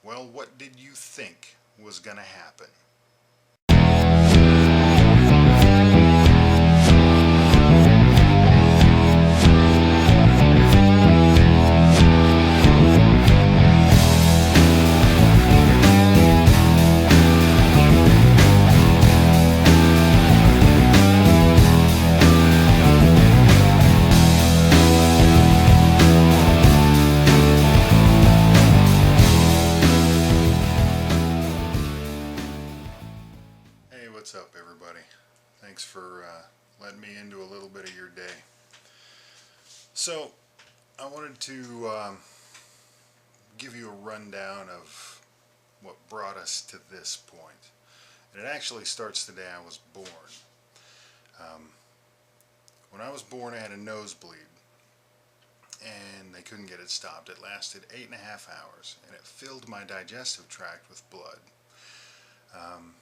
Well, what did you think was going to happen? Hey, what's up, everybody? Thanks for letting me into a little bit of your day. So, I wanted to give you a rundown of what brought us to this point. And it actually starts the day I was born. Um, when I was born, I had a nosebleed, and they couldn't get it stopped. It lasted 8.5 hours, and it filled my digestive tract with blood. Um,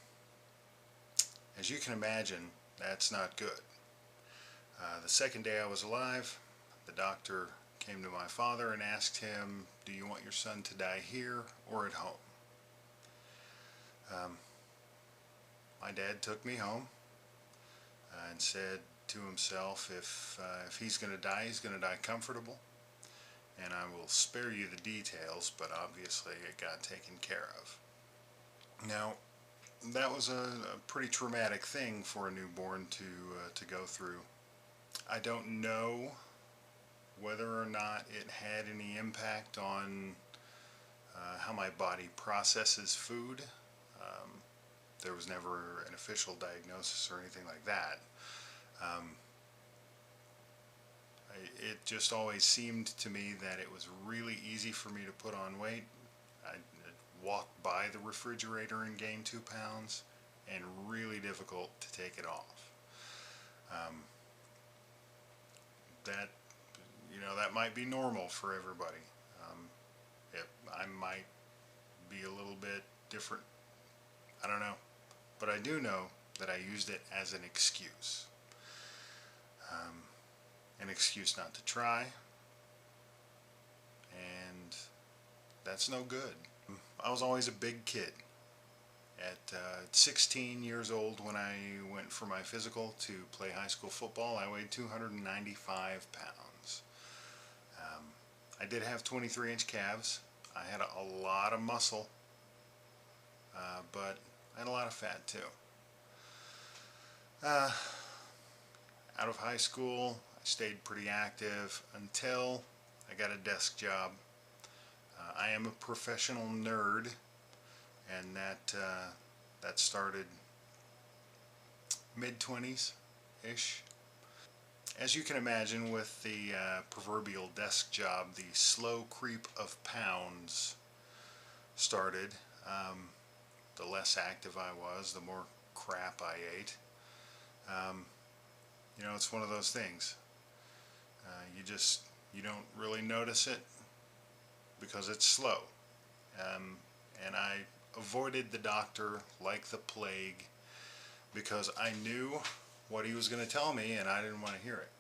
as you can imagine, that's not good. The second day I was alive, the doctor came to my father and asked him, "Do you want your son to die here or at home?" Um, my dad took me home and said to himself, if he's going to die, he's going to die comfortable, and I will spare you the details, but obviously it got taken care of. Now, that was a pretty traumatic thing for a newborn to go through. I don't know whether or not it had any impact on how my body processes food. Um, there was never an official diagnosis or anything like that. Um, it just always seemed to me that it was really easy for me to put on weight. I'd walk by the refrigerator and gain 2 pounds, and really difficult to take it off. Um, that that might be normal for everybody. Um, I might be a little bit different. I don't know, but I do know that I used it as an excuse. Um, an excuse not to try, and that's no good. I was always a big kid. At 16 years old, when I went for my physical to play high school football, I weighed 295 pounds. I did have 23-inch calves. I had a lot of muscle, but I had a lot of fat too. Uh, Out of high school, I stayed pretty active until I got a desk job. I am a professional nerd, and that started mid-20s ish. As you can imagine, with the proverbial desk job, the slow creep of pounds started. The less active I was, the more crap I ate. Um, it's one of those things. You don't really notice it because it's slow. Um, and I avoided the doctor like the plague because I knew what he was going to tell me, and I didn't want to hear it.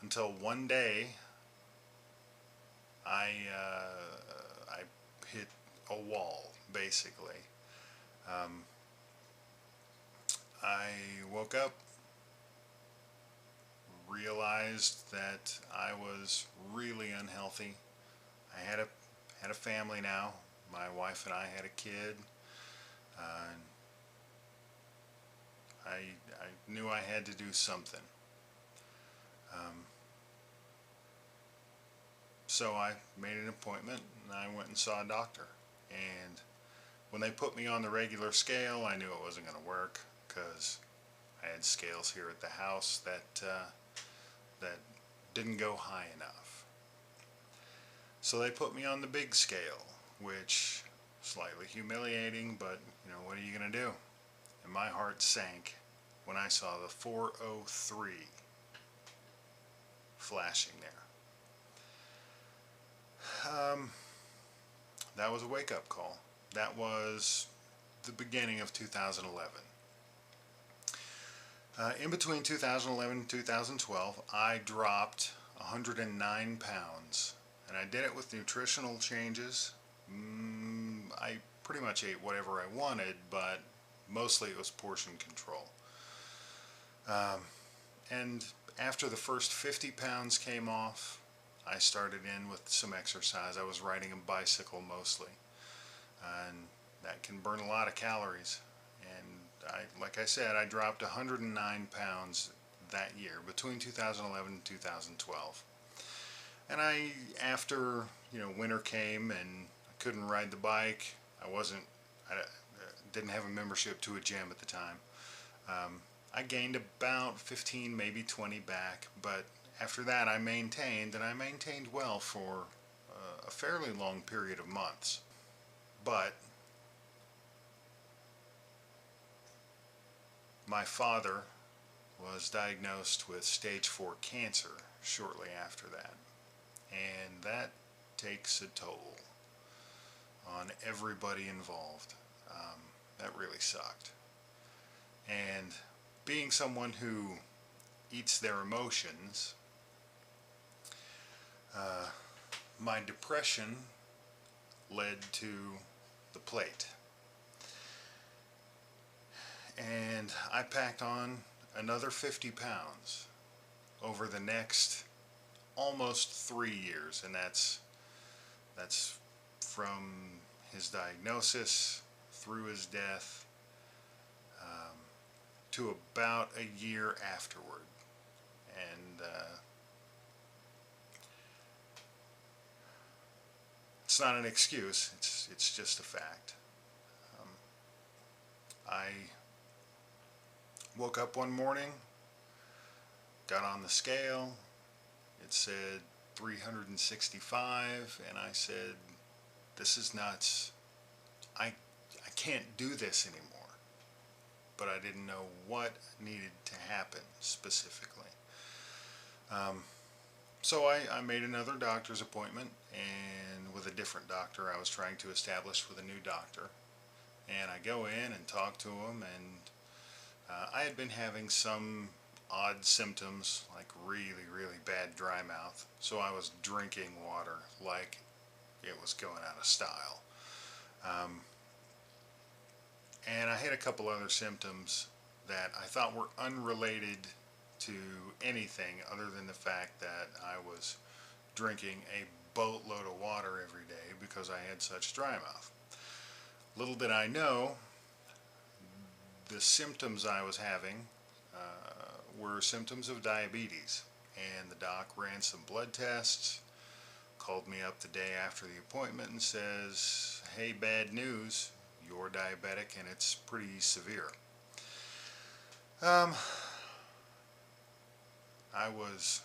Until one day, I hit a wall, basically. Um, I woke up, realized that I was really unhealthy. I had a family now. My wife and I had a kid. Uh, I knew I had to do something. Um, so I made an appointment and I went and saw a doctor. And when they put me on the regular scale, I knew it wasn't going to work because I had scales here at the house that didn't go high enough. So they put me on the big scale, which slightly humiliating, but what are you going to do? And my heart sank when I saw the 403 flashing there. That was a wake-up call. That was the beginning of 2011. In between 2011 and 2012, I dropped 109 pounds, and I did it with nutritional changes, I pretty much ate whatever I wanted, but mostly it was portion control. And after the first 50 pounds came off, I started in with some exercise. I was riding a bicycle mostly, and that can burn a lot of calories. And like I said, I dropped 109 pounds that year between 2011 and 2012. And after winter came and I couldn't ride the bike, I didn't have a membership to a gym at the time. I gained about 15, maybe 20 back, but after that I maintained, and I maintained well for a fairly long period of months. But my father was diagnosed with stage 4 cancer shortly after that, and that takes a toll on everybody involved. That really sucked. And being someone who eats their emotions, my depression led to the plate. And I packed on another 50 pounds over the next almost 3 years, and that's from his diagnosis through his death, to about a year afterward. And it's not an excuse, it's just a fact. I woke up one morning, got on the scale, it said 365, and I said, this is nuts. I can't do this anymore. But I didn't know what needed to happen specifically. So I made another doctor's appointment, and with a different doctor I was trying to establish with a new doctor. And I go in and talk to him, and I had been having some odd symptoms, like really, really bad dry mouth. So I was drinking water like it was going out of style. And I had a couple other symptoms that I thought were unrelated to anything other than the fact that I was drinking a boatload of water every day because I had such dry mouth. Little did I know, the symptoms I was having were symptoms of diabetes. And the doc ran some blood tests, called me up the day after the appointment and says, hey, bad news, you're diabetic and it's pretty severe. I was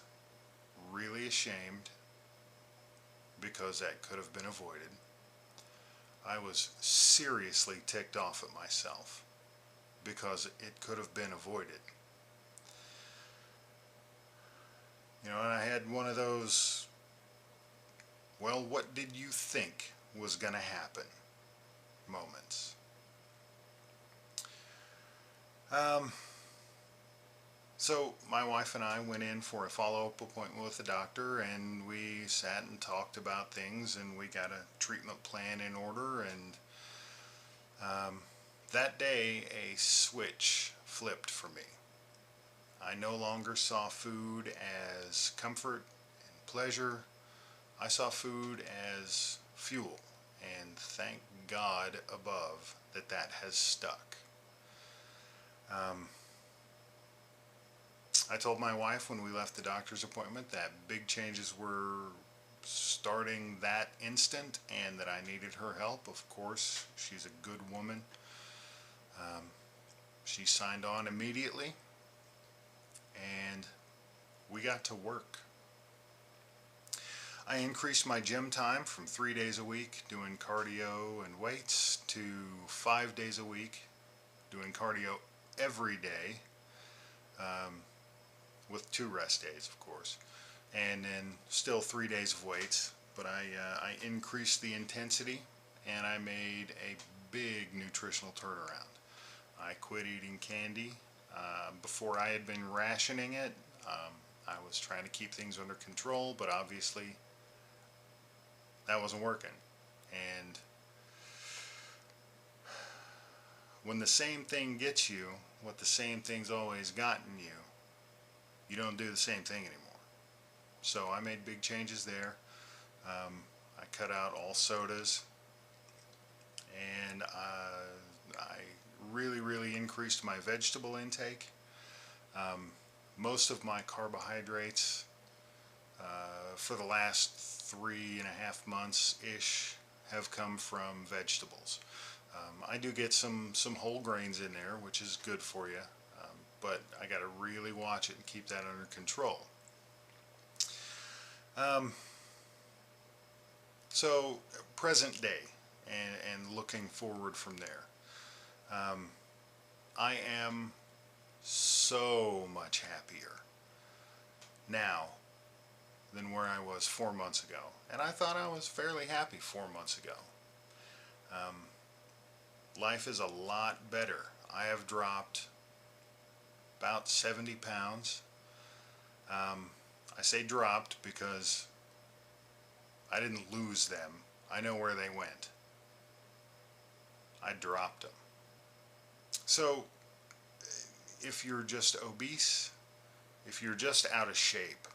really ashamed because that could have been avoided. I was seriously ticked off at myself because it could have been avoided. And I had one of those, well, what did you think was going to happen moments. So my wife and I went in for a follow-up appointment with the doctor, and we sat and talked about things, and we got a treatment plan in order. And that day a switch flipped for me. I no longer saw food as comfort and pleasure. I saw food as fuel, and thank God above that has stuck. I told my wife when we left the doctor's appointment that big changes were starting that instant and that I needed her help. Of course, she's a good woman. She signed on immediately, and we got to work. I increased my gym time from 3 days a week doing cardio and weights to 5 days a week doing cardio every day, with 2 rest days, of course, and then still 3 days of weights. But I increased the intensity, and I made a big nutritional turnaround. I quit eating candy. Before I had been rationing it. I was trying to keep things under control, but obviously that wasn't working. And when the same thing gets you what the same thing's always gotten you, you don't do the same thing anymore. So I made big changes there. I cut out all sodas, and I really increased my vegetable intake. Most of my carbohydrates for the last 3.5 months-ish have come from vegetables. I do get some whole grains in there, which is good for you, but I got to really watch it and keep that under control. So present day and looking forward from there. I am so much happier now than where I was 4 months ago. And I thought I was fairly happy 4 months ago. Life is a lot better. I have dropped about 70 pounds. I say dropped because I didn't lose them. I know where they went. I dropped them. So if you're just obese, if you're just out of shape,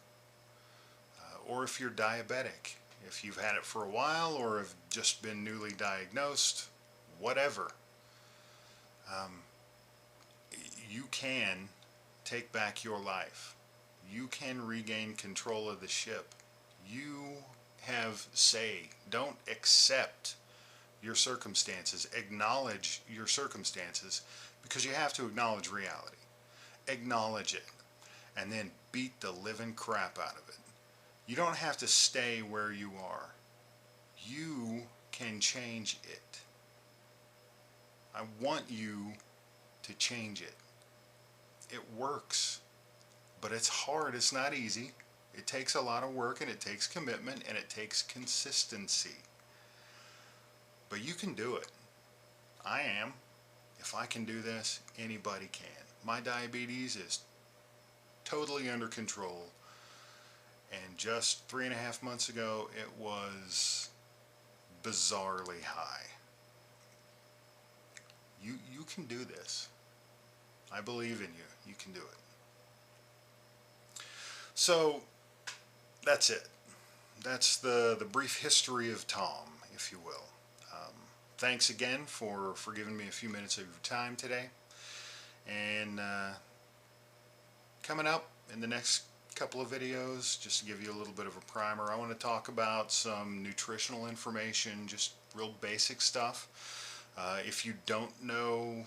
or if you're diabetic, if you've had it for a while or have just been newly diagnosed, whatever, you can take back your life. You can regain control of the ship. You have say. Don't accept your circumstances. Acknowledge your circumstances, because you have to acknowledge reality. Acknowledge it, and then beat the living crap out of it. You don't have to stay where you are. You can change it. I want you to change it. It works, but it's hard. It's not easy. It takes a lot of work, and it takes commitment, and it takes consistency. But you can do it. I am. If I can do this, anybody can. My diabetes is totally under control, and just 3.5 months ago it was bizarrely high. You can do this. I believe in you. You can do it. So that's it. That's the brief history of Tom, if you will. Thanks again for giving me a few minutes of your time today. And coming up in the next couple of videos, just to give you a little bit of a primer, I want to talk about some nutritional information, just real basic stuff. If you don't know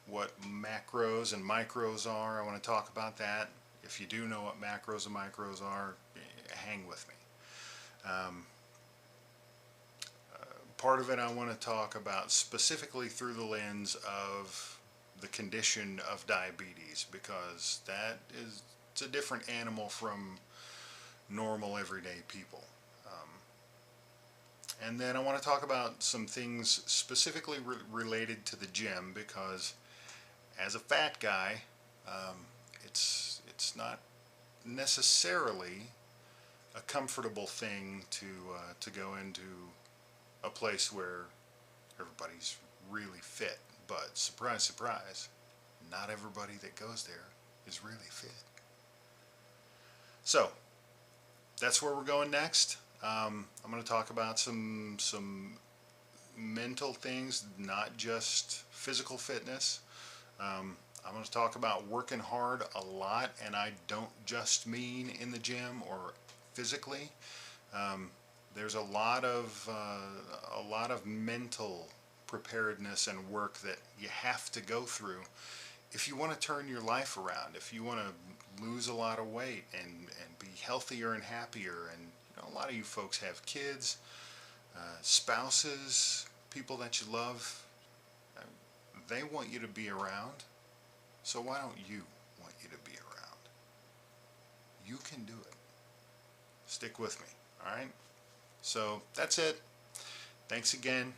what macros and micros are, I want to talk about that. If you do know what macros and micros are, hang with me. Part of it I want to talk about specifically through the lens of the condition of diabetes, because it's a different animal from normal everyday people. And then I want to talk about some things specifically related to the gym, because as a fat guy, it's not necessarily a comfortable thing to go into a place where everybody's really fit. But surprise, surprise, not everybody that goes there is really fit. So that's where we're going next. I'm going to talk about some mental things, not just physical fitness. I'm going to talk about working hard a lot, and I don't just mean in the gym or physically. There's a lot of mental preparedness and work that you have to go through if you want to turn your life around, if you want to lose a lot of weight and be healthier and happier. And a lot of you folks have kids, spouses, people that you love. They want you to be around, so why don't you want you to be around? You can do it. Stick with me, all right? So that's it. Thanks again.